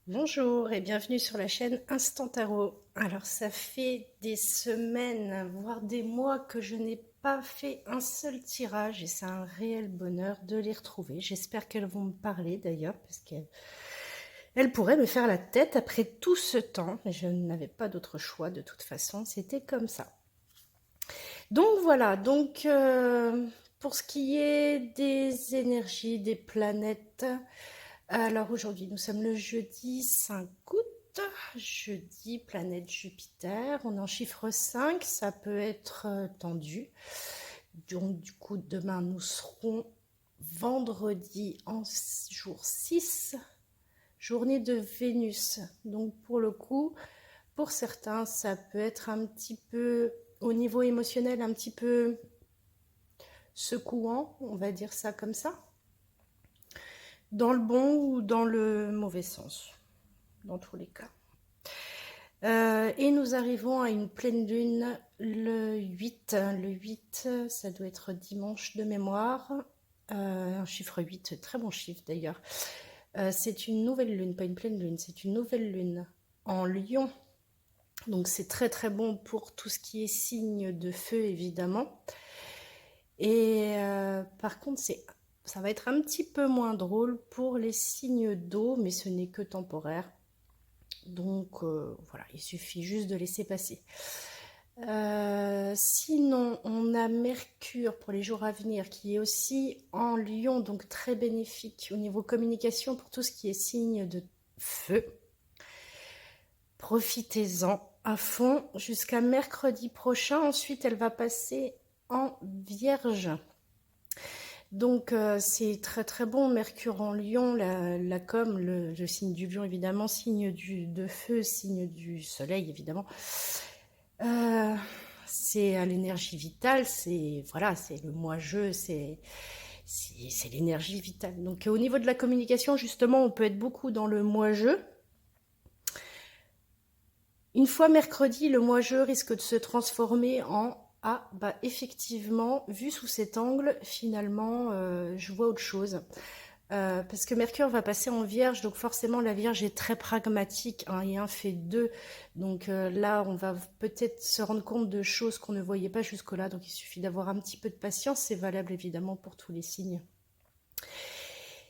Bonjour et bienvenue sur la chaîne Instant Tarot. Alors ça fait des semaines, voire des mois que je n'ai pas fait un seul tirage et c'est un réel bonheur de les retrouver. J'espère qu'elles vont me parler d'ailleurs parce qu'elles pourraient me faire la tête après tout ce temps. Mais je n'avais pas d'autre choix de toute façon, c'était comme ça. Donc voilà, pour ce qui est des énergies, des planètes, alors aujourd'hui nous sommes le jeudi 5 août, jeudi planète Jupiter, on est en chiffre 5, ça peut être tendu. Donc du coup demain nous serons vendredi en jour 6, journée de Vénus. Donc pour le coup, pour certains ça peut être un petit peu au niveau émotionnel un petit peu secouant, on va dire ça comme ça, dans le bon ou dans le mauvais sens, dans tous les cas. Et nous arrivons à une pleine lune le 8. Le 8, ça doit être dimanche de mémoire. Un chiffre 8, très bon chiffre d'ailleurs. C'est une nouvelle lune, pas une pleine lune, c'est une nouvelle lune en Lion. Donc c'est très très bon pour tout ce qui est signe de feu évidemment. Et par contre, ça va être un petit peu moins drôle pour les signes d'eau, mais ce n'est que temporaire. Donc voilà, il suffit juste de laisser passer. Sinon, on a Mercure pour les jours à venir qui est aussi en Lion, donc très bénéfique au niveau communication pour tout ce qui est signe de feu. Profitez-en à fond jusqu'à mercredi prochain. Ensuite, elle va passer en Vierge. Donc c'est très très bon, Mercure en Lion, la com, le signe du lion évidemment, signe de feu, signe du soleil évidemment. C'est à l'énergie vitale, c'est voilà, c'est le moi-je, c'est l'énergie vitale. Donc au niveau de la communication, justement, on peut être beaucoup dans le moi-je. Une fois mercredi, le moi-je risque de se transformer en ah bah effectivement, vu sous cet angle, finalement, je vois autre chose. Parce que Mercure va passer en Vierge, donc forcément la Vierge est très pragmatique, hein, et un fait deux. Donc là, on va peut-être se rendre compte de choses qu'on ne voyait pas jusque-là. Donc il suffit d'avoir un petit peu de patience. C'est valable évidemment pour tous les signes.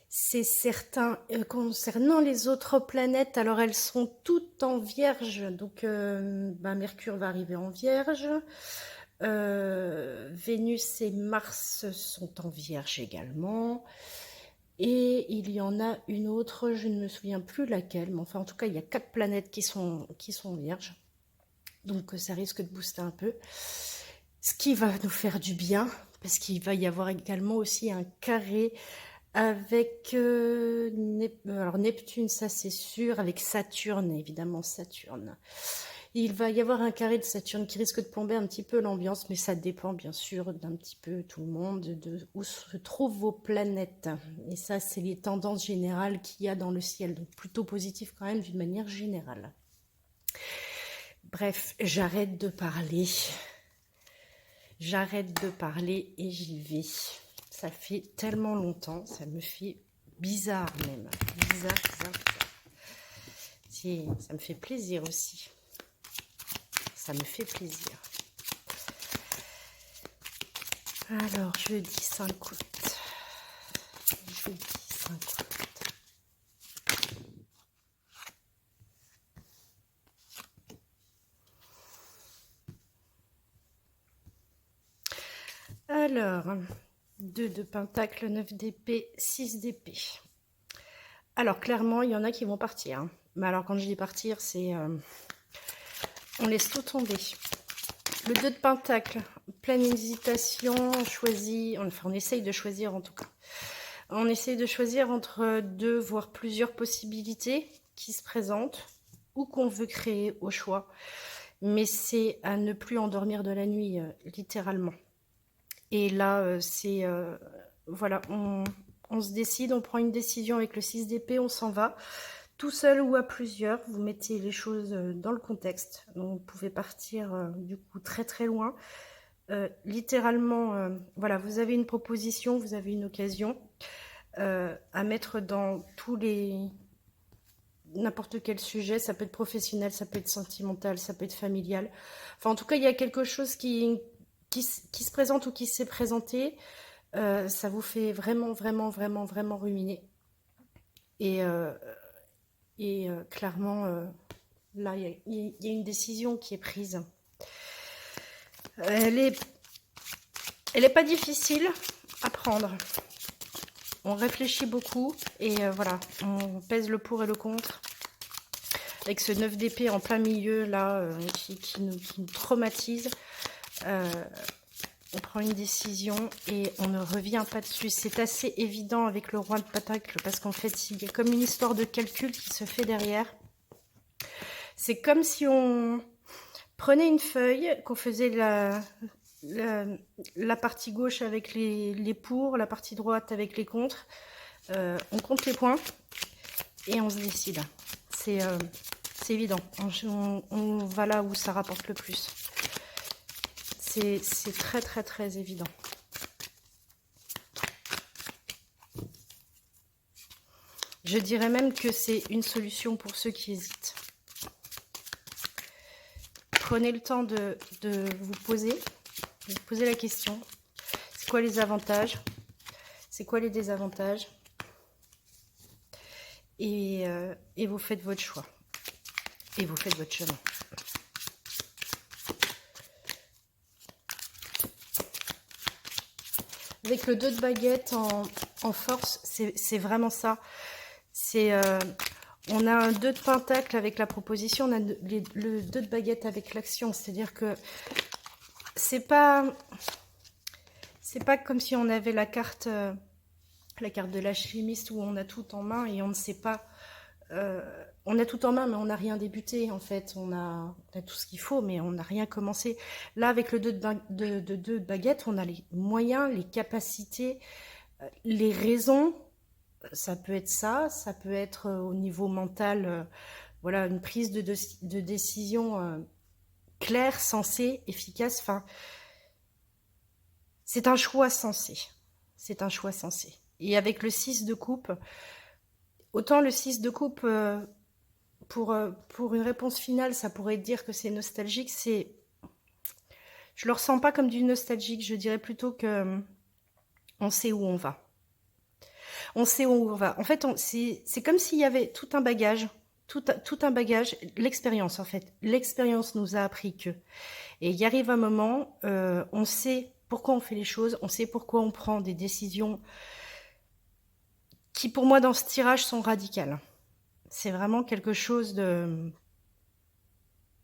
C'est certain. Concernant les autres planètes, alors elles sont toutes en Vierge. Donc Mercure va arriver en Vierge. Vénus et Mars sont en Vierge également. Et il y en a une autre, je ne me souviens plus laquelle, mais enfin en tout cas il y a 4 planètes qui sont vierges. Donc ça risque de booster un peu. Ce qui va nous faire du bien, parce qu'il va y avoir également aussi un carré avec alors Neptune, ça c'est sûr, avec Saturne, évidemment Saturne. Il va y avoir un carré de Saturne qui risque de plomber un petit peu l'ambiance, mais ça dépend bien sûr d'un petit peu tout le monde, de où se trouvent vos planètes. Et ça, c'est les tendances générales qu'il y a dans le ciel, donc plutôt positif quand même d'une manière générale. Bref, j'arrête de parler. J'arrête de parler et j'y vais. Ça fait tellement longtemps, ça me fait bizarre même. Bizarre, bizarre, bizarre. Ça me fait plaisir aussi. Ça me fait plaisir. Alors, jeudi 5 août. Jeudi 5 août. Alors, 2 de pentacle, 9 d'épée, 6 d'épée. Alors, clairement, il y en a qui vont partir. Hein. Mais alors, quand je dis partir, c'est... on laisse tout tomber. Le 2 de pentacle, pleine hésitation, on essaye de choisir en tout cas. On essaye de choisir entre 2, voire plusieurs possibilités qui se présentent ou qu'on veut créer au choix. Mais c'est à ne plus endormir de la nuit, littéralement. Et là, voilà, on se décide, on prend une décision avec le 6 d'épée, on s'en va. Tout seul ou à plusieurs, vous mettez les choses dans le contexte. Donc, vous pouvez partir du coup très très loin. Littéralement, voilà, vous avez une proposition, vous avez une occasion à mettre dans n'importe quel sujet. Ça peut être professionnel, ça peut être sentimental, ça peut être familial. Enfin, en tout cas, il y a quelque chose qui se présente ou qui s'est présenté. Ça vous fait vraiment, vraiment, vraiment, vraiment ruminer. Et, clairement, là, il y a une décision qui est prise. Elle est pas difficile à prendre. On réfléchit beaucoup et voilà, on pèse le pour et le contre. Avec ce 9 d'épée en plein milieu, là, qui nous traumatise. On prend une décision et on ne revient pas dessus. C'est assez évident avec le roi de pentacle parce qu'en fait, il y a comme une histoire de calcul qui se fait derrière. C'est comme si on prenait une feuille, qu'on faisait la partie gauche avec les pour, la partie droite avec les contre. On compte les points et on se décide. C'est évident. On va là où ça rapporte le plus. C'est très, très, très évident. Je dirais même que c'est une solution pour ceux qui hésitent. Prenez le temps de vous poser la question. C'est quoi les avantages? C'est quoi les désavantages? Et vous faites votre choix. Et vous faites votre chemin. Avec le 2 de baguette en force, c'est vraiment ça. On a un 2 de pentacle avec la proposition, on a le 2 de baguette avec l'action. C'est-à-dire que c'est pas comme si on avait la carte de l'alchimiste où on a tout en main et on ne sait pas. On a tout en main, mais on n'a rien débuté, en fait. On a tout ce qu'il faut, mais on n'a rien commencé. Là, avec le 2 de baguette, on a les moyens, les capacités, les raisons. Ça peut être ça peut être au niveau mental, voilà, une prise de décision claire, sensée, efficace. Enfin, c'est un choix sensé. C'est un choix sensé. Et avec le 6 de coupe, autant le 6 de coupe... Pour une réponse finale, ça pourrait dire que c'est nostalgique. Je le ressens pas comme du nostalgique. Je dirais plutôt que on sait où on va. On sait où on va. En fait, c'est comme s'il y avait tout un bagage, tout un bagage, l'expérience en fait. L'expérience nous a appris que. Et il y arrive un moment, on sait pourquoi on fait les choses, on sait pourquoi on prend des décisions qui, pour moi, dans ce tirage, sont radicales. C'est vraiment quelque chose de...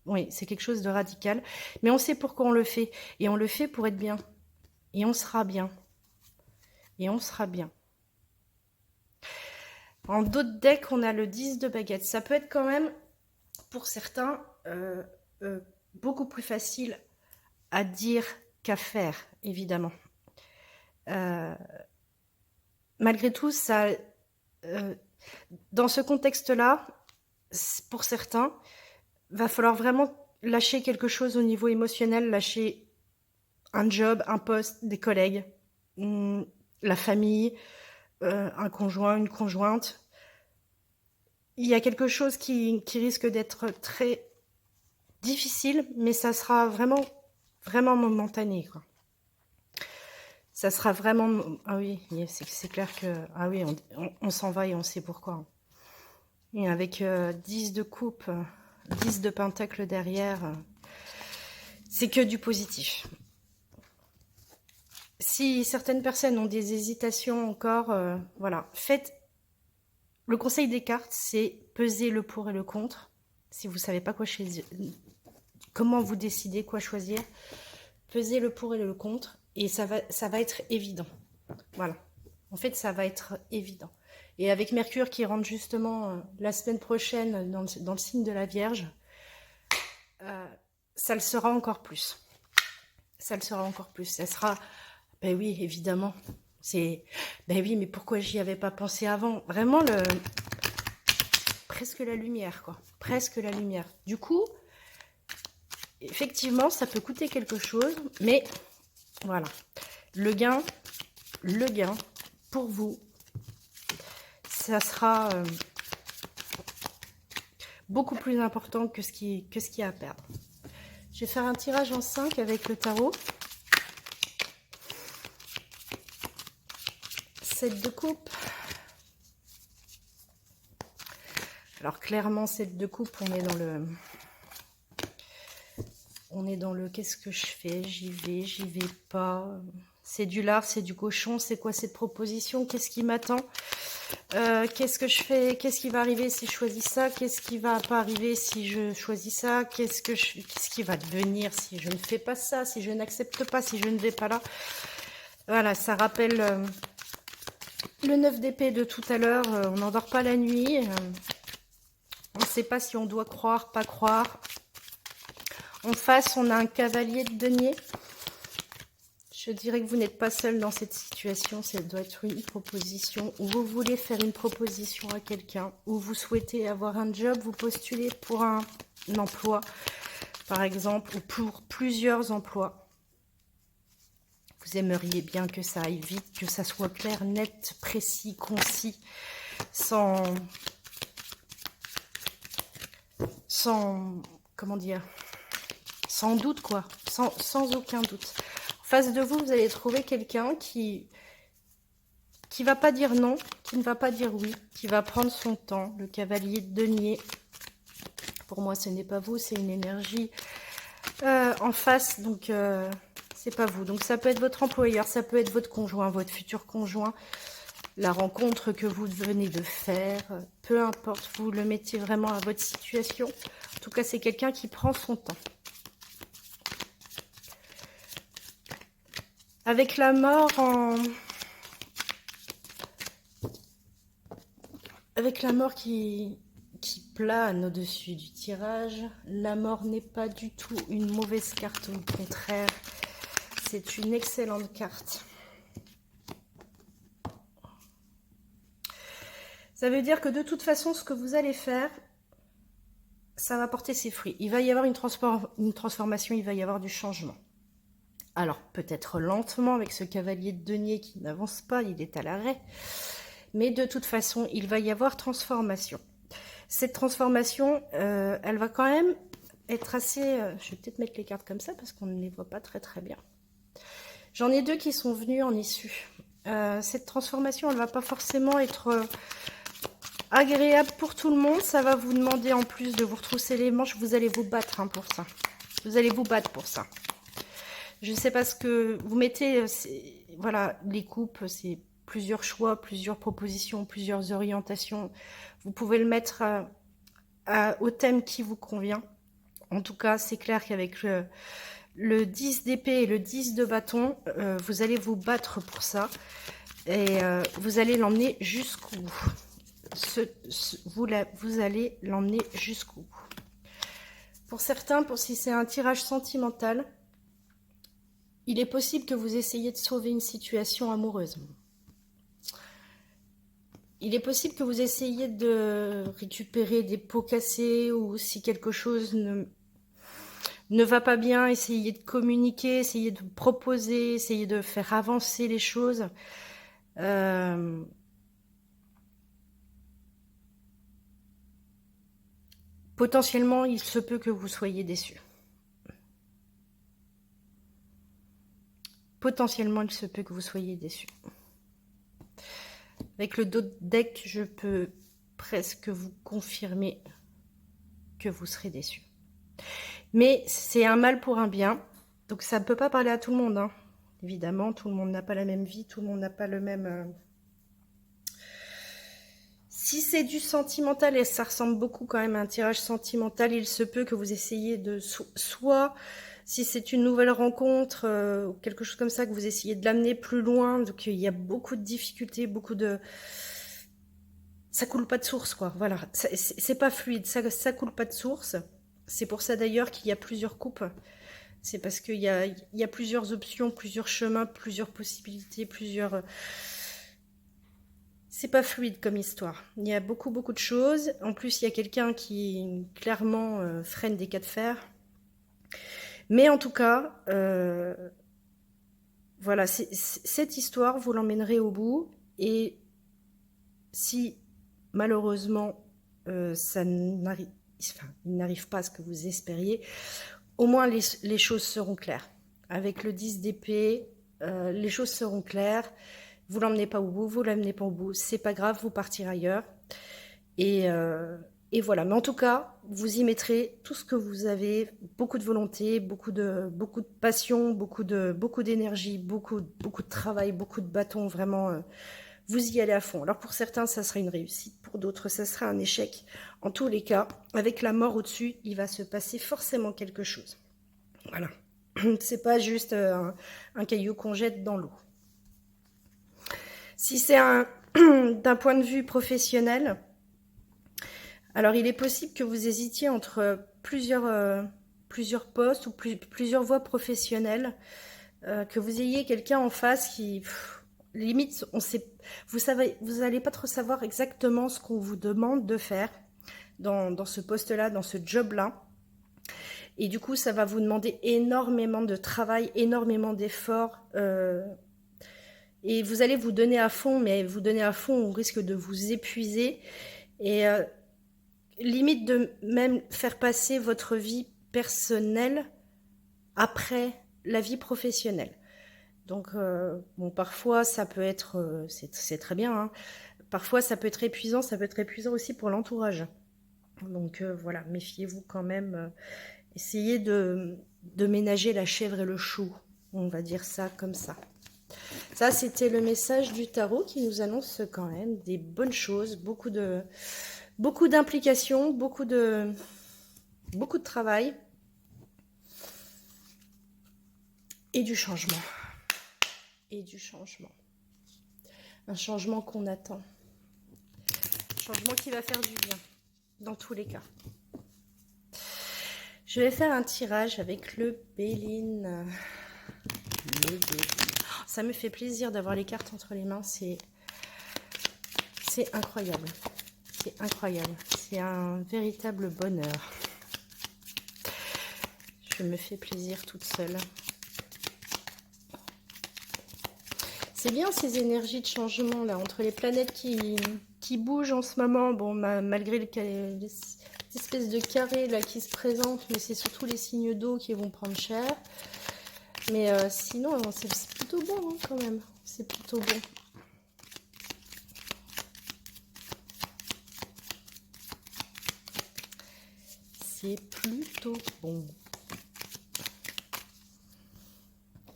Oui, c'est quelque chose de radical. Mais on sait pourquoi on le fait. Et on le fait pour être bien. Et on sera bien. Et on sera bien. En d'autres decks, on a le 10 de baguette. Ça peut être quand même, pour certains, beaucoup plus facile à dire qu'à faire, évidemment. Malgré tout, ça... dans ce contexte-là, pour certains, va falloir vraiment lâcher quelque chose au niveau émotionnel, lâcher un job, un poste, des collègues, la famille, un conjoint, une conjointe. Il y a quelque chose qui risque d'être très difficile, mais ça sera vraiment, vraiment momentané, quoi. Ça sera vraiment... Ah oui, c'est clair que... Ah oui, on s'en va et on sait pourquoi. Et avec 10 de coupe, 10 de pentacle derrière, c'est que du positif. Si certaines personnes ont des hésitations encore, voilà, faites... Le conseil des cartes, c'est peser le pour et le contre. Si vous ne savez pas quoi choisir, comment vous décidez quoi choisir, pesez le pour et le contre. Et ça va être évident. Voilà. En fait, ça va être évident. Et avec Mercure qui rentre justement la semaine prochaine dans le signe de la Vierge, ça le sera encore plus. Ça le sera encore plus. Ça sera... Ben oui, évidemment. Ben oui, mais pourquoi j'y avais pas pensé avant? Vraiment, presque la lumière, quoi. Presque la lumière. Du coup, effectivement, ça peut coûter quelque chose, mais... Voilà, le gain, pour vous, ça sera beaucoup plus important que ce qui y a à perdre. Je vais faire un tirage en 5 avec le tarot. 7 de coupe. Alors clairement, 7 de coupe, on est dans le qu'est-ce que je fais, j'y vais pas. C'est du lard, c'est du cochon, c'est quoi cette proposition? Qu'est-ce qui m'attend? Qu'est-ce que je fais? Qu'est-ce qui va arriver si je choisis ça? Qu'est-ce qui va pas arriver si je choisis ça? Qu'est-ce qui va devenir si je ne fais pas ça? Si je n'accepte pas, si je ne vais pas là? Voilà, ça rappelle le 9 d'épée de tout à l'heure. On n'endort pas la nuit. On ne sait pas si on doit croire, pas croire. En face, on a un cavalier de denier. Je dirais que vous n'êtes pas seul dans cette situation. Ça doit être une proposition où vous voulez faire une proposition à quelqu'un, où vous souhaitez avoir un job, vous postulez pour un emploi, par exemple, ou pour plusieurs emplois. Vous aimeriez bien que ça aille vite, que ça soit clair, net, précis, concis, sans comment dire, sans doute quoi, sans aucun doute. En face de vous, vous allez trouver quelqu'un qui va pas dire non, qui ne va pas dire oui, qui va prendre son temps. Le cavalier de denier, pour moi, ce n'est pas vous, c'est une énergie en face, donc c'est pas vous. Donc ça peut être votre employeur, ça peut être votre conjoint, votre futur conjoint, la rencontre que vous venez de faire, peu importe, vous le mettez vraiment à votre situation. En tout cas, c'est quelqu'un qui prend son temps. Avec la mort avec la mort qui plane au-dessus du tirage, la mort n'est pas du tout une mauvaise carte, au contraire, c'est une excellente carte. Ça veut dire que de toute façon, ce que vous allez faire, ça va porter ses fruits. Il va y avoir une transformation, il va y avoir du changement. Alors, peut-être lentement avec ce cavalier de denier qui n'avance pas, il est à l'arrêt. Mais de toute façon, il va y avoir transformation. Cette transformation, elle va quand même être assez... je vais peut-être mettre les cartes comme ça parce qu'on ne les voit pas très très bien. J'en ai deux qui sont venus en issue. Cette transformation, elle ne va pas forcément être agréable pour tout le monde. Ça va vous demander en plus de vous retrousser les manches. Vous allez vous battre pour ça. Vous allez vous battre pour ça. Je ne sais pas ce que vous mettez. Voilà, les coupes, c'est plusieurs choix, plusieurs propositions, plusieurs orientations. Vous pouvez le mettre au thème qui vous convient. En tout cas, c'est clair qu'avec le 10 d'épée et le 10 de bâton, vous allez vous battre pour ça. Et vous allez l'emmener jusqu'au bout. Vous allez l'emmener jusqu'au bout. Pour certains, si c'est un tirage sentimental, il est possible que vous essayiez de sauver une situation amoureuse. Il est possible que vous essayiez de récupérer des pots cassés ou si quelque chose ne va pas bien, essayez de communiquer, essayez de proposer, essayez de faire avancer les choses. Potentiellement, il se peut que vous soyez déçus. Potentiellement, il se peut que vous soyez déçus. Avec le dos de deck, je peux presque vous confirmer que vous serez déçus. Mais c'est un mal pour un bien. Donc ça ne peut pas parler à tout le monde. Hein. Évidemment, tout le monde n'a pas la même vie. Tout le monde n'a pas le même... Si c'est du sentimental, et ça ressemble beaucoup quand même à un tirage sentimental, il se peut que vous essayiez de... Soit... Si c'est une nouvelle rencontre ou quelque chose comme ça, que vous essayez de l'amener plus loin, donc il y a beaucoup de difficultés, beaucoup de... Ça coule pas de source, quoi. Voilà, c'est pas fluide, ça coule pas de source. C'est pour ça d'ailleurs qu'il y a plusieurs coupes. C'est parce qu'il y a plusieurs options, plusieurs chemins, plusieurs possibilités, plusieurs... C'est pas fluide comme histoire. Il y a beaucoup de choses. En plus, il y a quelqu'un qui clairement freine des cas de fer. Mais en tout cas, voilà, cette histoire, vous l'emmènerez au bout. Et si malheureusement, ça n'arrive, enfin, il n'arrive pas à ce que vous espériez, au moins les choses seront claires. Avec le 10 d'épée, les choses seront claires. Vous l'emmenez pas au bout, vous l'emmenez pas au bout, c'est pas grave, vous partirez ailleurs. Et voilà. Mais en tout cas, vous y mettrez tout ce que vous avez, beaucoup de volonté, beaucoup de passion, beaucoup d'énergie, beaucoup de travail, beaucoup de bâtons. Vraiment, vous y allez à fond. Alors pour certains, ça sera une réussite, pour d'autres, ça sera un échec. En tous les cas, avec la mort au-dessus, il va se passer forcément quelque chose. Voilà. C'est pas juste un caillou qu'on jette dans l'eau. Si c'est d'un point de vue professionnel, alors il est possible que vous hésitiez entre plusieurs postes ou plusieurs voies professionnelles, que vous ayez quelqu'un en face qui, limite, vous n'allez pas trop savoir exactement ce qu'on vous demande de faire dans ce poste-là, dans ce job-là. Et du coup, ça va vous demander énormément de travail, énormément d'efforts. Et vous allez vous donner à fond, mais vous donner à fond, on risque de vous épuiser. Et limite de même faire passer votre vie personnelle après la vie professionnelle. Donc, bon, parfois, ça peut être... c'est très bien, hein. Parfois, ça peut être épuisant. Ça peut être épuisant aussi pour l'entourage. Donc, voilà, méfiez-vous quand même. Essayez de ménager la chèvre et le chou. On va dire ça comme ça. Ça, c'était le message du tarot qui nous annonce quand même des bonnes choses, beaucoup d'implications, beaucoup de travail et du changement. Et du changement. Un changement qu'on attend. Un changement qui va faire du bien, dans tous les cas. Je vais faire un tirage avec le Béline. Ça me fait plaisir d'avoir les cartes entre les mains. C'est incroyable. C'est incroyable. C'est un véritable bonheur. Je me fais plaisir toute seule. C'est bien ces énergies de changement là, entre les planètes qui bougent en ce moment. Bon, malgré les espèces de carrés là qui se présentent, mais c'est surtout les signes d'eau qui vont prendre cher. Mais sinon, c'est plutôt bon hein, quand même. C'est plutôt bon. C'est plutôt bon.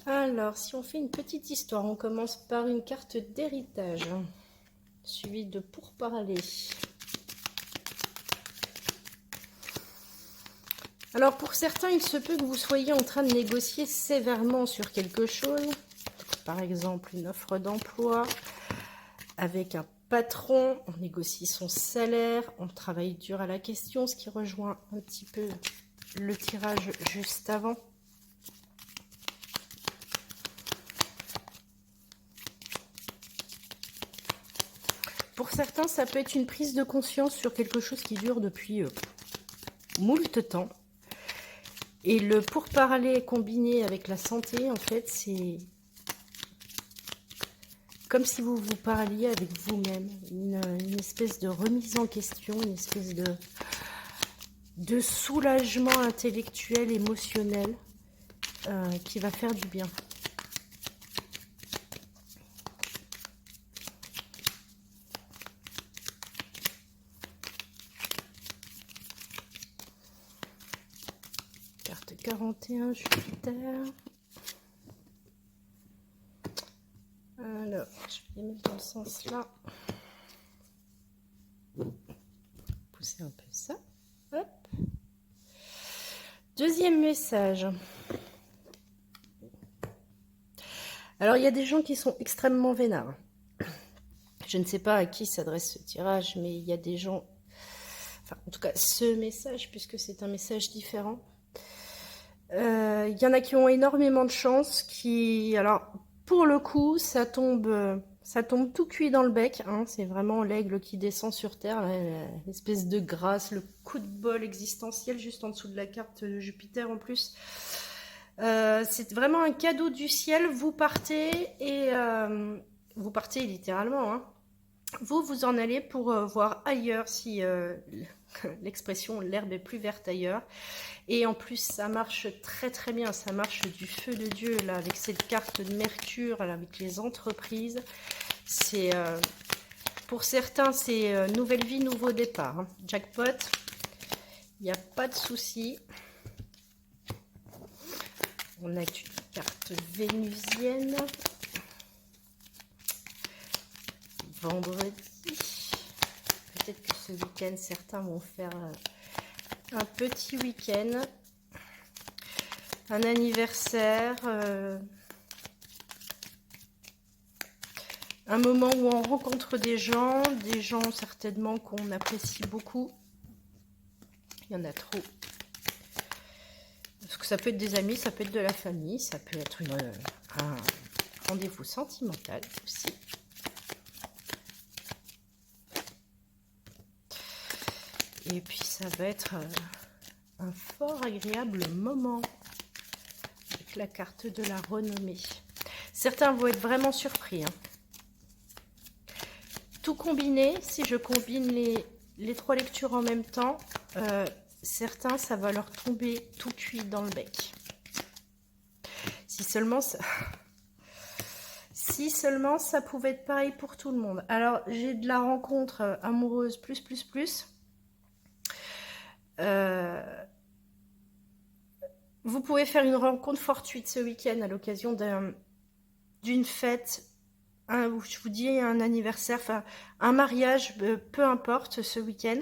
Alors, si on fait une petite histoire, on commence par une carte d'héritage, suivie de pourparlers. Alors, pour certains, il se peut que vous soyez en train de négocier sévèrement sur quelque chose. Par exemple, une offre d'emploi avec un patron. On négocie son salaire, on travaille dur à la question, ce qui rejoint un petit peu le tirage juste avant. Pour certains, ça peut être une prise de conscience sur quelque chose qui dure depuis moult temps. Et le pourparler combiné avec la santé, en fait, c'est comme si vous vous parliez avec vous-même. Une espèce de remise en question, une espèce de soulagement intellectuel, émotionnel, qui va faire du bien. Carte 41, Jupiter. Alors, je vais les mettre dans le sens là. Pousser un peu ça. Hop. Deuxième message. Alors, il y a des gens qui sont extrêmement vénards. Je ne sais pas à qui s'adresse ce tirage, mais il y a des gens... Enfin, en tout cas, ce message, puisque c'est un message différent. Il y en a qui ont énormément de chance, qui... Alors, pour le coup, ça tombe tout cuit dans le bec. Hein, c'est vraiment l'aigle qui descend sur Terre, l'espèce de grâce, le coup de bol existentiel juste en dessous de la carte de Jupiter en plus. C'est vraiment un cadeau du ciel. Vous partez et... vous partez littéralement, hein. Vous en allez pour voir ailleurs si l'expression l'herbe est plus verte ailleurs. Et en plus, ça marche très très bien. Ça marche du feu de Dieu là avec cette carte de Mercure, là, avec les entreprises. C'est pour certains, c'est nouvelle vie, nouveau départ. Hein. Jackpot, il n'y a pas de souci. On a une carte vénusienne. Vendredi. Peut-être que ce week-end, certains vont faire un petit week-end. Un anniversaire. Un moment où on rencontre des gens certainement qu'on apprécie beaucoup. Il y en a trop. Parce que ça peut être des amis, ça peut être de la famille, ça peut être un rendez-vous sentimental aussi. Et puis ça va être un fort agréable moment avec la carte de la renommée. Certains vont être vraiment surpris. Hein. Tout combiné, si je combine les 3 lectures en même temps, certains, ça va leur tomber tout cuit dans le bec. Si seulement ça pouvait être pareil pour tout le monde. Alors, j'ai de la rencontre amoureuse plus. Vous pouvez faire une rencontre fortuite ce week-end à l'occasion d'une fête, je vous dis un anniversaire, enfin un mariage, peu importe ce week-end.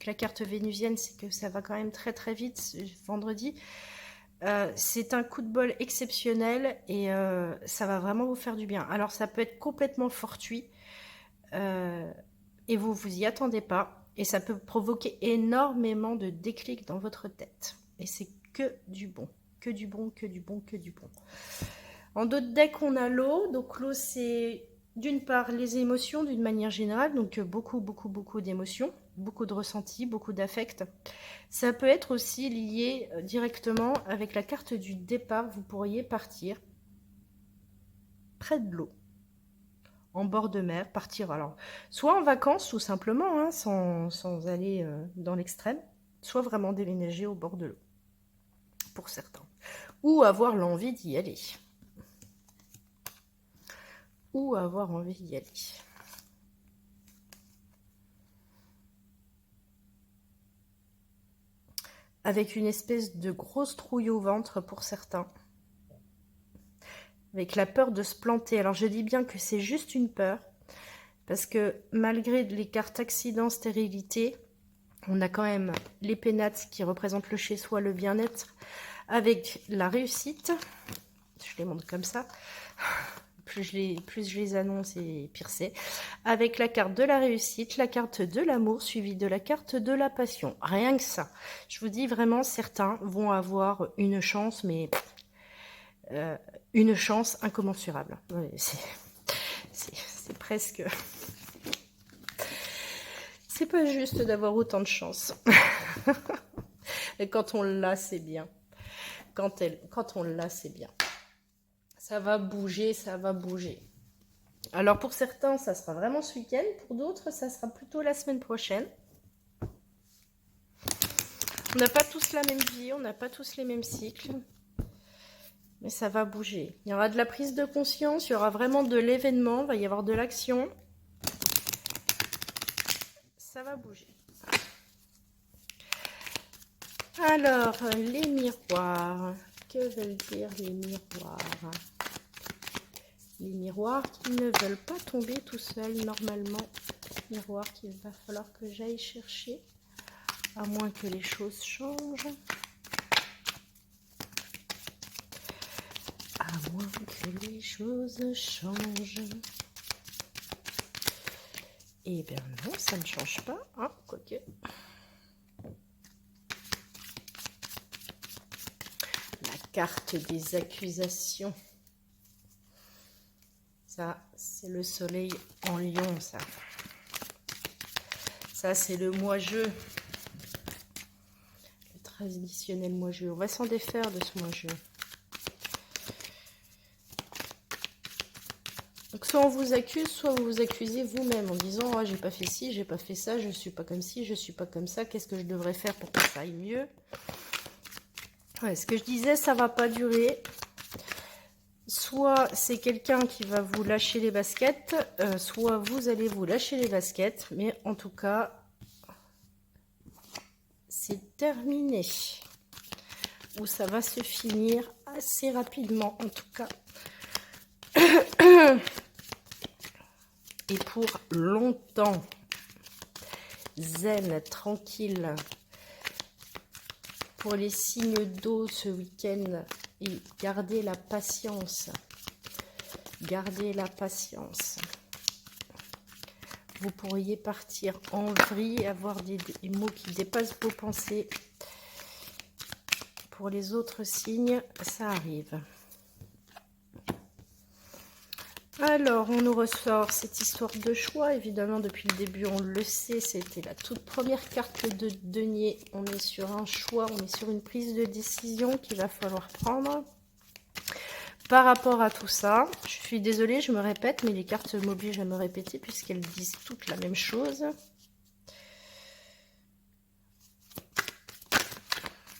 La carte vénusienne, c'est que ça va quand même très très vite vendredi. C'est un coup de bol exceptionnel et ça va vraiment vous faire du bien. Alors ça peut être complètement fortuit et vous y attendez pas. Et ça peut provoquer énormément de déclics dans votre tête. Et c'est que du bon. Que du bon. En d'autres decks, on a l'eau. Donc l'eau, c'est d'une part les émotions d'une manière générale. Donc beaucoup d'émotions. Beaucoup de ressentis, beaucoup d'affect. Ça peut être aussi lié directement avec la carte du départ. Vous pourriez partir près de l'eau. En bord de mer, partir alors soit en vacances tout simplement, hein, sans aller dans l'extrême, soit vraiment déménager au bord de l'eau, pour certains. Ou avoir l'envie d'y aller. Avec une espèce de grosse trouille au ventre pour certains. Avec la peur de se planter. Alors je dis bien que c'est juste une peur, parce que malgré les cartes accident, stérilité, on a quand même les pénates qui représentent le chez-soi, le bien-être, avec la réussite. Je les montre comme ça. Plus je les annonce et pire c'est. Avec la carte de la réussite, la carte de l'amour, suivie de la carte de la passion. Rien que ça. Je vous dis vraiment, certains vont avoir une chance, mais une chance incommensurable. C'est presque... C'est pas juste d'avoir autant de chance. Et quand on l'a, c'est bien. Quand on l'a, c'est bien. Ça va bouger. Alors pour certains, ça sera vraiment ce week-end. Pour d'autres, ça sera plutôt la semaine prochaine. On n'a pas tous la même vie, on n'a pas tous les mêmes cycles. Mais ça va bouger. Il y aura de la prise de conscience, il y aura vraiment de l'événement, il va y avoir de l'action. Ça va bouger. Alors, les miroirs. Que veulent dire les miroirs? Les miroirs qui ne veulent pas tomber tout seuls normalement. Miroirs qu'il va falloir que j'aille chercher. À moins que les choses changent. À moins que les choses changent. Eh bien non, ça ne change pas. Hein, quoique. La carte des accusations. Ça, c'est le soleil en lion, ça. Ça, c'est le moi-je. Le traditionnel moi-je. On va s'en défaire de ce moi-je. Donc soit on vous accuse, soit vous vous accusez vous-même en disant oh, j'ai pas fait ci, j'ai pas fait ça, je suis pas comme ci, je suis pas comme ça, qu'est-ce que je devrais faire pour que ça aille mieux? Ouais, ce que je disais, ça va pas durer. Soit c'est quelqu'un qui va vous lâcher les baskets, soit vous allez vous lâcher les baskets, mais en tout cas, c'est terminé. Ou ça va se finir assez rapidement, en tout cas. Et pour longtemps. Zen, tranquille. Pour les signes d'eau ce week-end, et gardez la patience. Gardez la patience. Vous pourriez partir en vrille, avoir des mots qui dépassent vos pensées. Pour les autres signes, ça arrive. Alors, on nous ressort cette histoire de choix. Évidemment, depuis le début, on le sait, c'était la toute première carte de denier. On est sur un choix, on est sur une prise de décision qu'il va falloir prendre. Par rapport à tout ça, je suis désolée, je me répète, mais les cartes m'obligent à me répéter puisqu'elles disent toutes la même chose.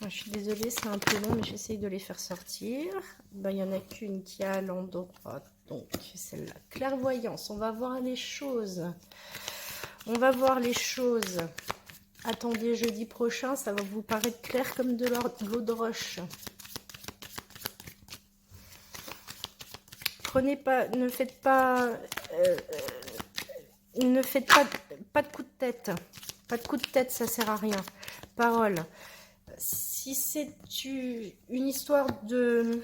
Je suis désolée, c'est un peu long, mais j'essaye de les faire sortir. Ben, il n'y en a qu'une qui a l'endroit, donc celle-là. Clairvoyance, on va voir les choses. On va voir les choses. Attendez jeudi prochain, ça va vous paraître clair comme de l'eau de roche. Prenez pas, ne faites pas pas de coup de tête. Pas de coup de tête, ça sert à rien. Parole. Si c'est une histoire de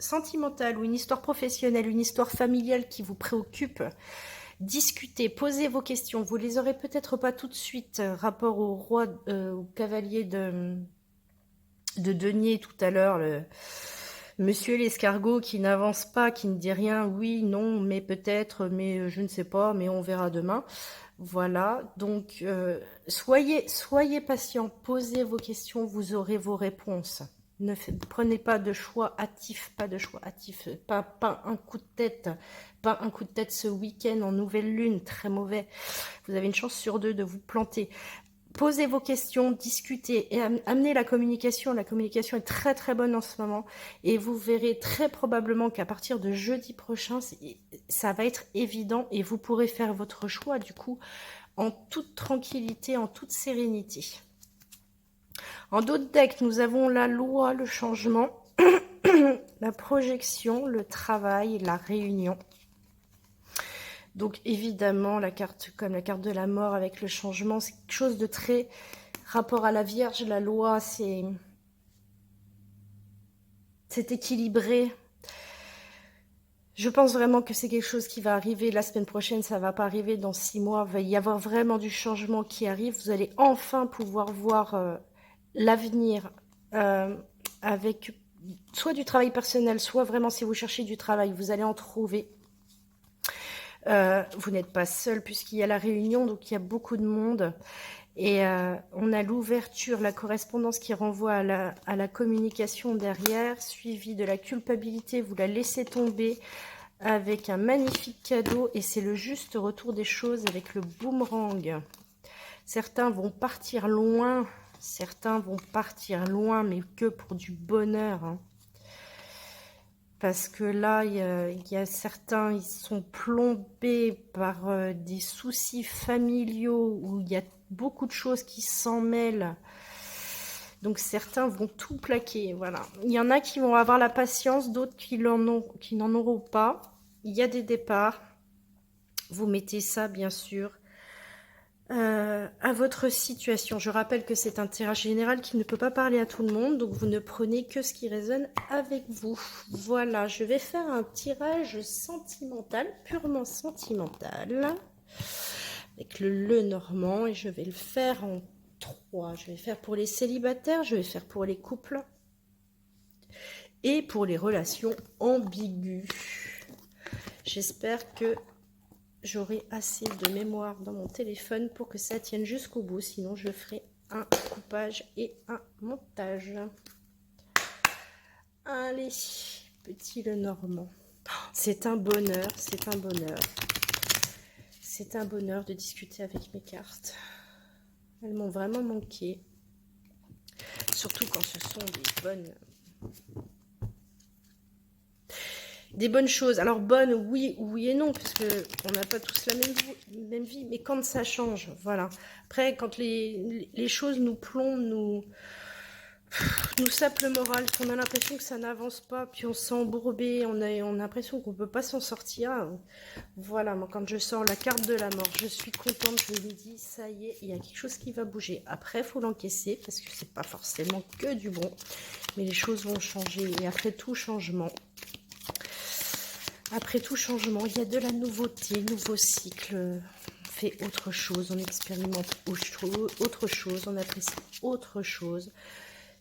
sentimentale ou une histoire professionnelle, une histoire familiale qui vous préoccupe, discutez, posez vos questions. Vous les aurez peut-être pas tout de suite. Rapport au roi, au cavalier de denier tout à l'heure, monsieur l'escargot qui n'avance pas, qui ne dit rien, oui, non, mais peut-être, mais je ne sais pas, mais on verra demain. Voilà, donc soyez patient, posez vos questions, vous aurez vos réponses. Ne prenez pas de choix hâtif, pas un coup de tête, pas un coup de tête ce week-end en nouvelle lune, très mauvais. Vous avez une chance sur 2 de vous planter. Posez vos questions, discutez et amenez la communication. La communication est très très bonne en ce moment et vous verrez très probablement qu'à partir de jeudi prochain, ça va être évident et vous pourrez faire votre choix du coup en toute tranquillité, en toute sérénité. En d'autres decks, nous avons la loi, le changement, la projection, le travail, la réunion. Donc évidemment, la carte comme la carte de la mort avec le changement, c'est quelque chose de très rapport à la Vierge, la loi, c'est équilibré. Je pense vraiment que c'est quelque chose qui va arriver la semaine prochaine, ça va pas arriver dans 6 mois, il va y avoir vraiment du changement qui arrive. Vous allez enfin pouvoir voir l'avenir avec soit du travail personnel, soit vraiment si vous cherchez du travail, vous allez en trouver. Vous n'êtes pas seul puisqu'il y a la réunion, donc il y a beaucoup de monde. Et on a l'ouverture, la correspondance qui renvoie à la communication derrière, suivi de la culpabilité, vous la laissez tomber avec un magnifique cadeau et c'est le juste retour des choses avec le boomerang. Certains vont partir loin, mais que pour du bonheur, hein. Parce que là, il y a certains, ils sont plombés par des soucis familiaux où il y a beaucoup de choses qui s'en mêlent. Donc certains vont tout plaquer, voilà. Il y en a qui vont avoir la patience, d'autres qui n'en auront pas. Il y a des départs. Vous mettez ça, bien sûr, à votre situation. Je rappelle que c'est un tirage général qui ne peut pas parler à tout le monde, donc vous ne prenez que ce qui résonne avec vous. Voilà, je vais faire un tirage sentimental, purement sentimental, avec le Normand, et je vais le faire en 3. Je vais faire pour les célibataires, je vais faire pour les couples, et pour les relations ambiguës. J'espère que j'aurai assez de mémoire dans mon téléphone pour que ça tienne jusqu'au bout. Sinon, je ferai un coupage et un montage. Allez, petit le Normand. C'est un bonheur, c'est un bonheur. C'est un bonheur de discuter avec mes cartes. Elles m'ont vraiment manqué. Surtout quand ce sont des bonnes choses. Alors bonnes, oui, oui et non, parce que on n'a pas tous la même vie, mais quand ça change, voilà. Après, quand les choses nous plombent, nous sapent le moral, qu'on a l'impression que ça n'avance pas, puis on se sent embourbé, on a l'impression qu'on ne peut pas s'en sortir. Voilà, moi quand je sors la carte de la mort, je suis contente, je me dis, ça y est, il y a quelque chose qui va bouger. Après, il faut l'encaisser, parce que c'est pas forcément que du bon, mais les choses vont changer, et après tout changement, il y a de la nouveauté, nouveau cycle, on fait autre chose, on expérimente autre chose, on apprécie autre chose.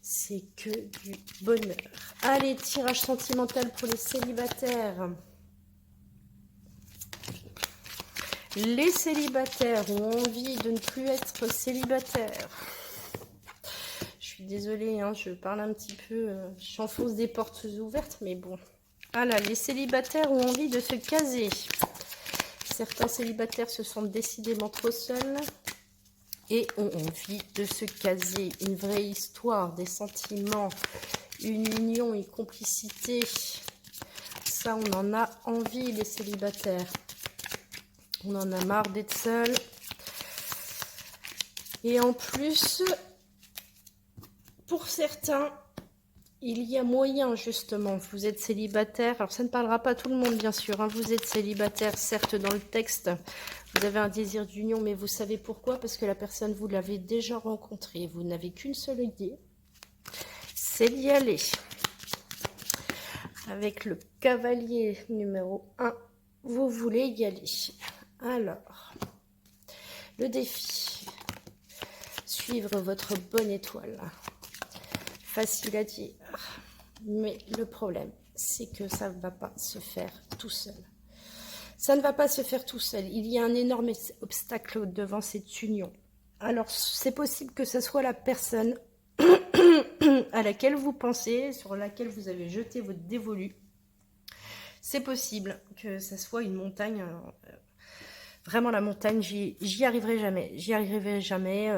C'est que du bonheur. Allez, tirage sentimental pour les célibataires. Les célibataires ont envie de ne plus être célibataires. Je suis désolée, hein, je parle un petit peu, j'enfonce des portes ouvertes, mais bon. Ah là, les célibataires ont envie de se caser. Certains célibataires se sentent décidément trop seuls et ont envie de se caser. Une vraie histoire, des sentiments, une union, une complicité. Ça, on en a envie, les célibataires. On en a marre d'être seul. Et en plus, pour certains, il y a moyen, justement. Vous êtes célibataire. Alors, ça ne parlera pas à tout le monde, bien sûr. Hein. Vous êtes célibataire, certes, dans le texte. Vous avez un désir d'union, mais vous savez pourquoi? Parce que la personne, vous l'avez déjà rencontrée. Vous n'avez qu'une seule idée. C'est d'y aller. Avec le cavalier numéro 1, vous voulez y aller. Alors, le défi. Suivre votre bonne étoile. Facile à dire. Mais le problème, c'est que ça ne va pas se faire tout seul. Ça ne va pas se faire tout seul. Il y a un énorme obstacle devant cette union. Alors, c'est possible que ce soit la personne à laquelle vous pensez, sur laquelle vous avez jeté votre dévolu. C'est possible que ce soit une montagne. Vraiment, la montagne, j'y arriverai jamais. J'y arriverai jamais.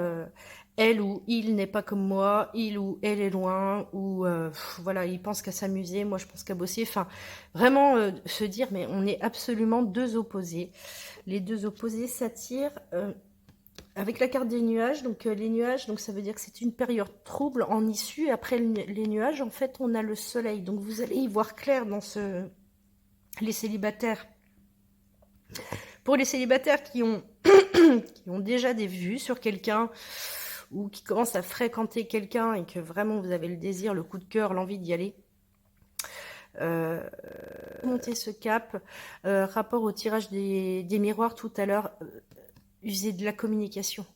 Elle ou il n'est pas comme moi, il ou elle est loin, ou voilà, il pense qu'à s'amuser, moi je pense qu'à bosser. Enfin, vraiment se dire, mais on est absolument deux opposés. Les deux opposés s'attirent avec la carte des nuages. Donc les nuages, donc ça veut dire que c'est une période trouble en issue. Après les nuages, en fait, on a le soleil. Donc vous allez y voir clair dans les célibataires. Pour les célibataires qui ont déjà des vues sur quelqu'un, ou qui commence à fréquenter quelqu'un et que vraiment vous avez le désir, le coup de cœur, l'envie d'y aller, monter ce cap. Rapport au tirage des miroirs tout à l'heure, usez de la communication.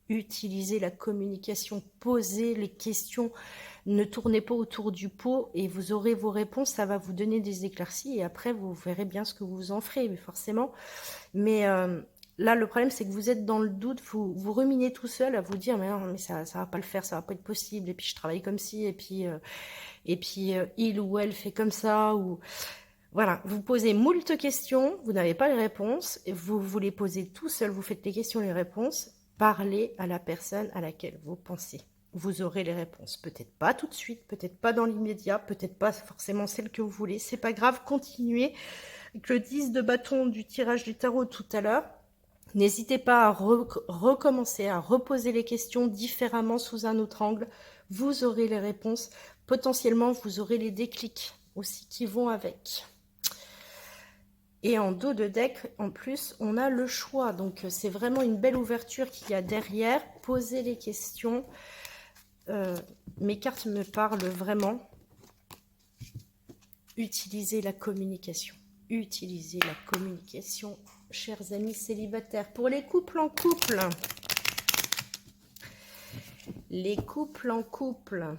Utilisez la communication, posez les questions, ne tournez pas autour du pot et vous aurez vos réponses, ça va vous donner des éclaircies et après vous verrez bien ce que vous en ferez, forcément. Mais là, le problème, c'est que vous êtes dans le doute, vous ruminez tout seul à vous dire, mais non, mais ça va pas le faire, ça va pas être possible, et puis je travaille comme ci, et puis il ou elle fait comme ça, ou... Voilà, vous posez moult questions, vous n'avez pas les réponses, et vous les posez tout seul, vous faites les questions, les réponses, parlez à la personne à laquelle vous pensez. Vous aurez les réponses, peut-être pas tout de suite, peut-être pas dans l'immédiat, peut-être pas forcément celle que vous voulez, c'est pas grave, continuez. Avec le 10 de bâton du tirage du tarot tout à l'heure, n'hésitez pas à recommencer, à reposer les questions différemment sous un autre angle. Vous aurez les réponses. Potentiellement, vous aurez les déclics aussi qui vont avec. Et en dos de deck, en plus, on a le choix. Donc, c'est vraiment une belle ouverture qu'il y a derrière. Posez les questions. Mes cartes me parlent vraiment. Utilisez la communication. Utilisez la communication, chers amis célibataires. Pour les couples en couple, les couples en couple,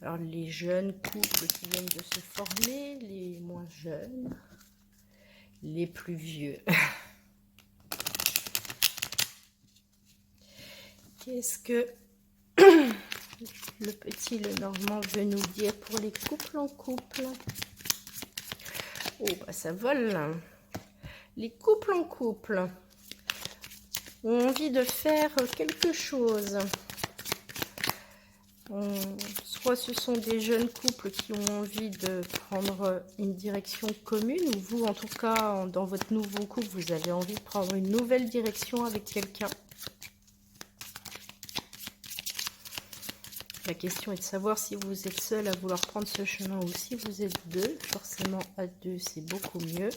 alors les jeunes couples qui viennent de se former, les moins jeunes, les plus vieux. Qu'est-ce que le petit Lenormand veut nous dire pour les couples en couple? Oh, bah ça vole. Les couples en couple ont envie de faire quelque chose. Soit ce sont des jeunes couples qui ont envie de prendre une direction commune, ou vous, en tout cas, dans votre nouveau couple, vous avez envie de prendre une nouvelle direction avec quelqu'un. La question est de savoir si vous êtes seul à vouloir prendre ce chemin ou si vous êtes deux. Forcément, à deux, c'est beaucoup mieux.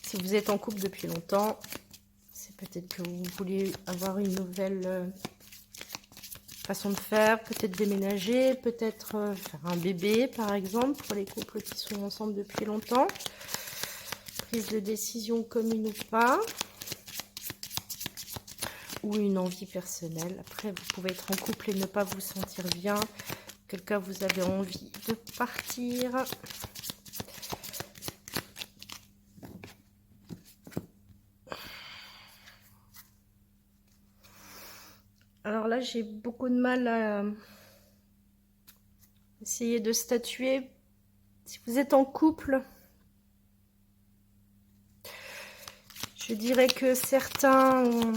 Si vous êtes en couple depuis longtemps, c'est peut-être que vous voulez avoir une nouvelle façon de faire, peut-être déménager, peut-être faire un bébé, par exemple, pour les couples qui sont ensemble depuis longtemps. Prise de décision commune ou pas. Ou une envie personnelle. Après, vous pouvez être en couple et ne pas vous sentir bien. Quel cas vous avez envie de partir. Alors là, j'ai beaucoup de mal à essayer de statuer. Si vous êtes en couple, je dirais que certains ont...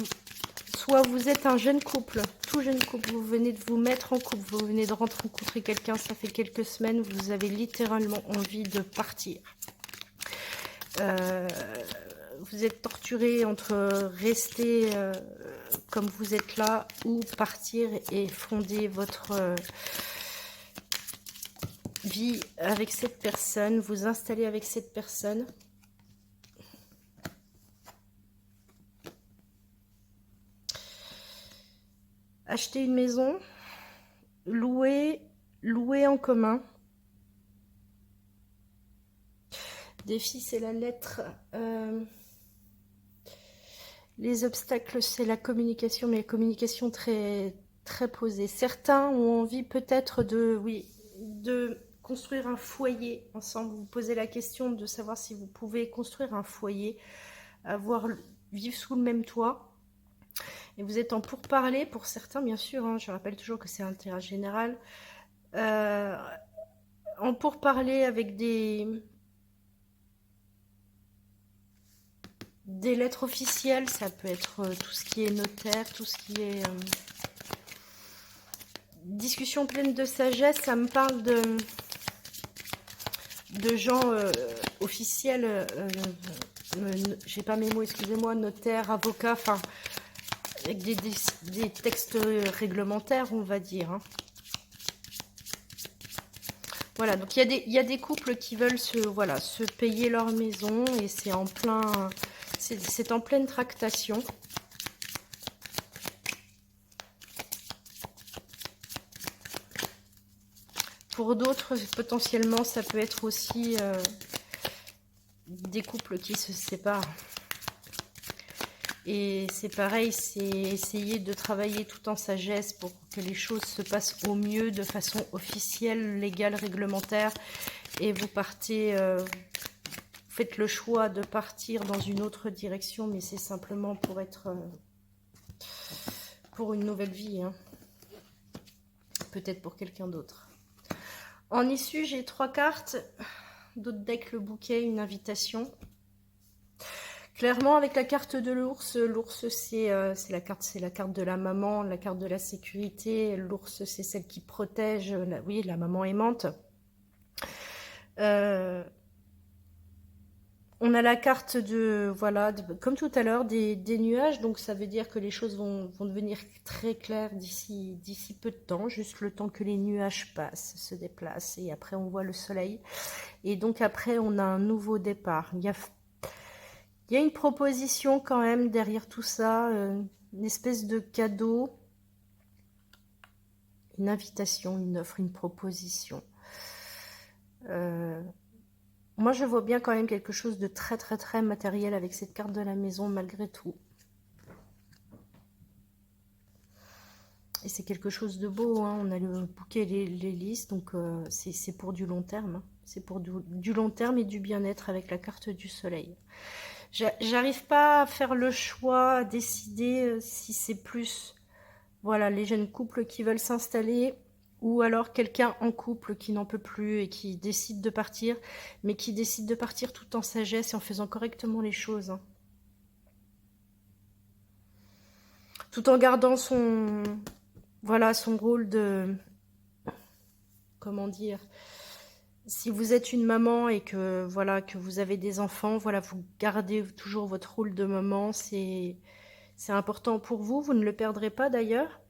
Soit vous êtes un jeune couple, tout jeune couple, vous venez de vous mettre en couple, vous venez de rencontrer quelqu'un, ça fait quelques semaines, vous avez littéralement envie de partir. Vous êtes torturé entre rester comme vous êtes là ou partir et fonder votre vie avec cette personne, vous installer avec cette personne. Acheter une maison, louer en commun. Défi, c'est la lettre. Les obstacles, c'est la communication, mais la communication très, très posée. Certains ont envie peut-être de construire un foyer ensemble. Vous posez la question de savoir si vous pouvez construire un foyer, vivre sous le même toit. Et vous êtes en pourparlers pour certains, bien sûr, hein, je rappelle toujours que c'est un tirage général. En pourparlers avec des lettres officielles, ça peut être tout ce qui est notaire, tout ce qui est discussion pleine de sagesse. Ça me parle de gens officiels, j'ai pas mes mots, excusez-moi, notaire, avocat, enfin, avec des textes réglementaires, on va dire. Hein. Voilà, donc il y a des couples qui veulent se payer leur maison et c'est en pleine tractation. Pour d'autres, potentiellement, ça peut être aussi des couples qui se séparent. Et c'est pareil, c'est essayer de travailler tout en sagesse pour que les choses se passent au mieux de façon officielle, légale, réglementaire. Et vous partez, vous faites le choix de partir dans une autre direction, mais c'est simplement pour être pour une nouvelle vie. Hein. Peut-être pour quelqu'un d'autre. En issue, j'ai 3 cartes. D'autres decks, le bouquet, une invitation. Clairement, avec la carte de l'ours, c'est la carte de la maman, la carte de la sécurité. L'ours, c'est celle qui protège, la maman aimante. On a la carte comme tout à l'heure, des nuages. Donc ça veut dire que les choses vont devenir très claires d'ici peu de temps. Juste le temps que les nuages passent, se déplacent. Et après, on voit le soleil. Et donc après, on a un nouveau départ. Il y a une proposition quand même derrière tout ça, une espèce de cadeau, une invitation, une offre, une proposition. Moi, je vois bien quand même quelque chose de très très très matériel avec cette carte de la maison malgré tout. Et c'est quelque chose de beau, hein. On a le bouquet et les listes, donc c'est pour du long terme. Hein. C'est pour du long terme et du bien-être avec la carte du soleil. J'arrive pas à faire le choix, à décider si c'est plus les jeunes couples qui veulent s'installer ou alors quelqu'un en couple qui n'en peut plus et qui décide de partir, mais qui décide de partir tout en sagesse et en faisant correctement les choses, hein. Tout en gardant son, voilà, son rôle de, comment dire, si vous êtes une maman et que voilà que vous avez des enfants, voilà, vous gardez toujours votre rôle de maman, c'est important pour vous, vous ne le perdrez pas d'ailleurs.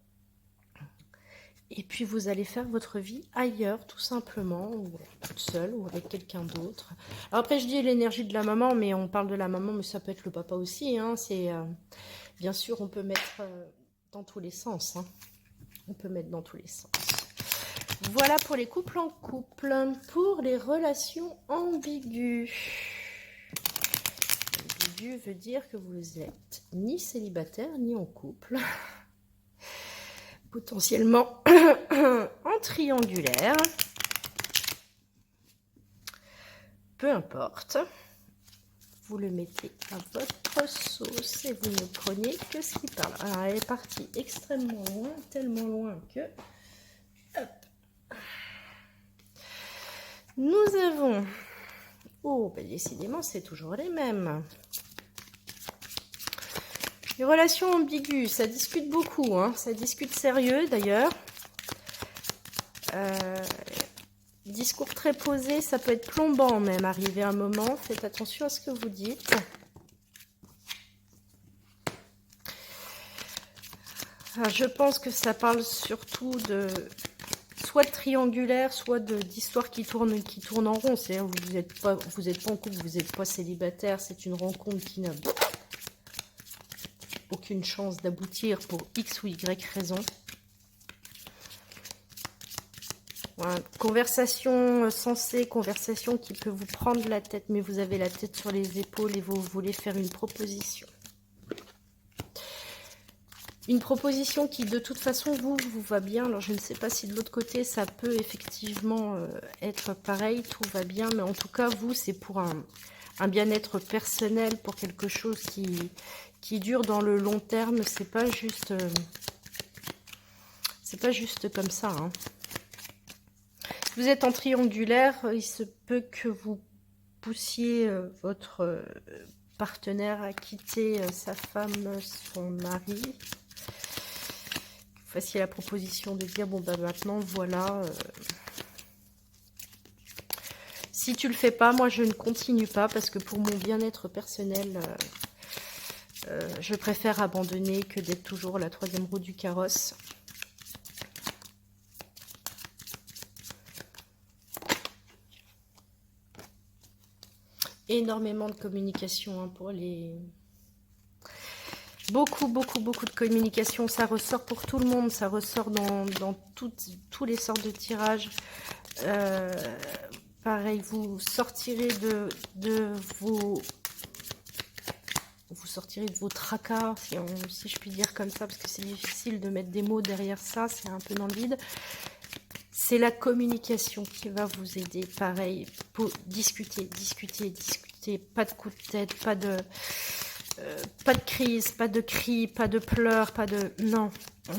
Et puis vous allez faire votre vie ailleurs, tout simplement, ou toute seule, ou avec quelqu'un d'autre. Alors après, je dis l'énergie de la maman, mais on parle de la maman, mais ça peut être le papa aussi, hein. C'est bien sûr, on peut mettre dans tous les sens, hein. On peut mettre dans tous les sens. Voilà pour les couples en couple. Pour les relations ambiguës. Ambigu veut dire que vous êtes ni célibataire ni en couple. Potentiellement en triangulaire. Peu importe. Vous le mettez à votre sauce et vous ne prenez que ce qui parle. Alors elle est partie extrêmement loin, tellement loin que... Hop. Nous avons... Oh, ben décidément, c'est toujours les mêmes. Les relations ambiguës, ça discute beaucoup, hein. Ça discute sérieux d'ailleurs. Discours très posé, ça peut être plombant même, arrivé à un moment. Faites attention à ce que vous dites. Alors, je pense que ça parle surtout de... soit de triangulaire, soit d'histoires qui tournent en rond. C'est-à-dire vous n'êtes pas en couple, vous n'êtes pas célibataire. C'est une rencontre qui n'a aucune chance d'aboutir pour X ou Y raison. Voilà. Conversation sensée, conversation qui peut vous prendre la tête, mais vous avez la tête sur les épaules et vous voulez faire une proposition. Une proposition qui de toute façon vous va bien. Alors je ne sais pas si de l'autre côté ça peut effectivement être pareil, tout va bien, mais en tout cas vous c'est pour un bien-être personnel, pour quelque chose qui dure dans le long terme. C'est pas juste comme ça, hein. Si vous êtes en triangulaire, il se peut que vous poussiez votre partenaire à quitter sa femme, son mari. Vous fassiez la proposition de dire, bon, bah maintenant, voilà. Si tu le fais pas, moi, je ne continue pas parce que pour mon bien-être personnel, je préfère abandonner que d'être toujours la troisième roue du carrosse. Énormément de communication, hein, pour les... Beaucoup de communication. Ça ressort pour tout le monde. Ça ressort dans tous les sortes de tirages. Pareil, vous sortirez de vos... Vous sortirez de vos tracas, si je puis dire comme ça, parce que c'est difficile de mettre des mots derrière ça. C'est un peu dans le vide. C'est la communication qui va vous aider. Pareil, pour discuter. Pas de coups de tête, pas de crise, pas de cris, pas de pleurs, pas de... Non,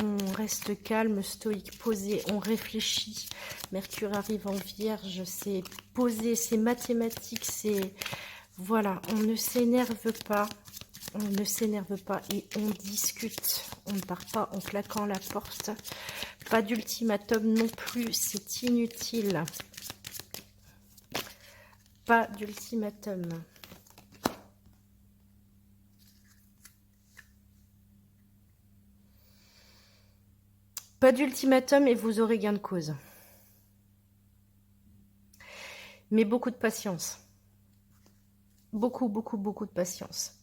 on reste calme, stoïque, posé, on réfléchit. Mercure arrive en Vierge, c'est posé, c'est mathématique, c'est... Voilà, on ne s'énerve pas. On ne s'énerve pas et on discute. On ne part pas en claquant la porte. Pas d'ultimatum non plus, c'est inutile. Pas d'ultimatum. Pas d'ultimatum et vous aurez gain de cause. Mais beaucoup de patience. Beaucoup de patience.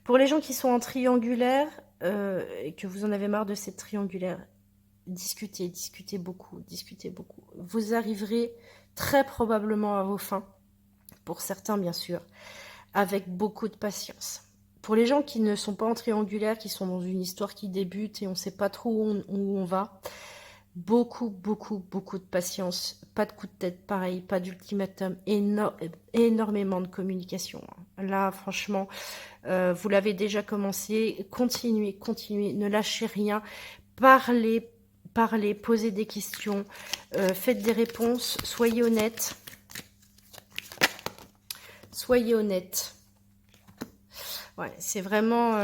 Pour les gens qui sont en triangulaire et que vous en avez marre de cette triangulaire, discutez beaucoup. Vous arriverez très probablement à vos fins, pour certains bien sûr, avec beaucoup de patience. Pour les gens qui ne sont pas en triangulaire, qui sont dans une histoire qui débute et on ne sait pas trop où on va, beaucoup de patience, pas de coup de tête, pareil, pas d'ultimatum, énormément de communication. Là, franchement, vous l'avez déjà commencé, continuez, ne lâchez rien, parlez parlez, posez des questions, faites des réponses, soyez honnête. Soyez honnête. Ouais, c'est vraiment...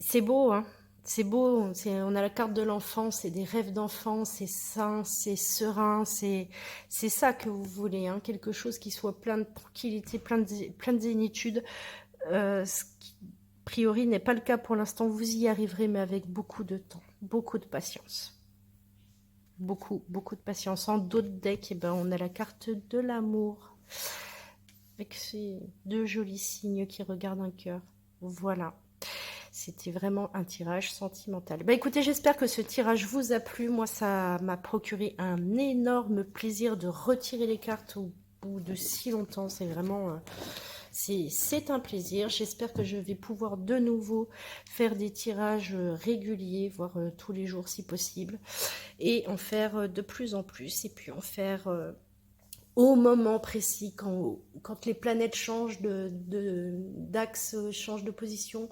c'est beau, hein. C'est beau, on a la carte de l'enfant, c'est des rêves d'enfant, c'est sain, c'est serein, c'est ça que vous voulez, hein, quelque chose qui soit plein de tranquillité, plein de zénitude. Ce qui, a priori, n'est pas le cas pour l'instant, vous y arriverez, mais avec beaucoup de temps, beaucoup de patience. Beaucoup de patience. En dos de deck, eh ben, on a la carte de l'amour, avec ces deux jolis signes qui regardent un cœur. Voilà. C'était vraiment un tirage sentimental. Bah écoutez, j'espère que ce tirage vous a plu. Moi, ça m'a procuré un énorme plaisir de retirer les cartes au bout de si longtemps. C'est vraiment... c'est un plaisir. J'espère que je vais pouvoir de nouveau faire des tirages réguliers, voire tous les jours si possible. Et en faire de plus en plus. Et puis en faire... au moment précis, quand les planètes changent d'axe, changent de position,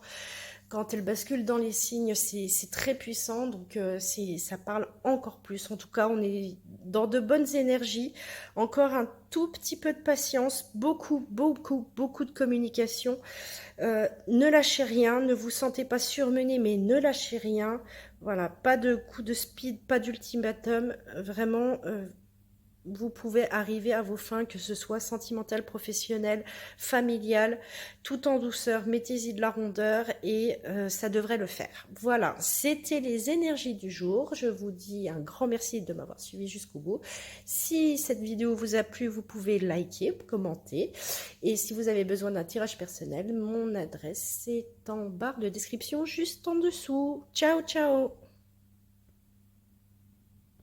quand elles basculent dans les signes, c'est très puissant, donc ça parle encore plus. En tout cas, on est dans de bonnes énergies, encore un tout petit peu de patience, beaucoup de communication. Ne lâchez rien, ne vous sentez pas surmené, mais ne lâchez rien. Voilà, pas de coup de speed, pas d'ultimatum, vraiment... vous pouvez arriver à vos fins, que ce soit sentimental, professionnel, familial, tout en douceur. Mettez-y de la rondeur et ça devrait le faire. Voilà, c'était les énergies du jour. Je vous dis un grand merci de m'avoir suivi jusqu'au bout. Si cette vidéo vous a plu, vous pouvez liker, commenter. Et si vous avez besoin d'un tirage personnel, mon adresse est en barre de description juste en dessous. Ciao, ciao!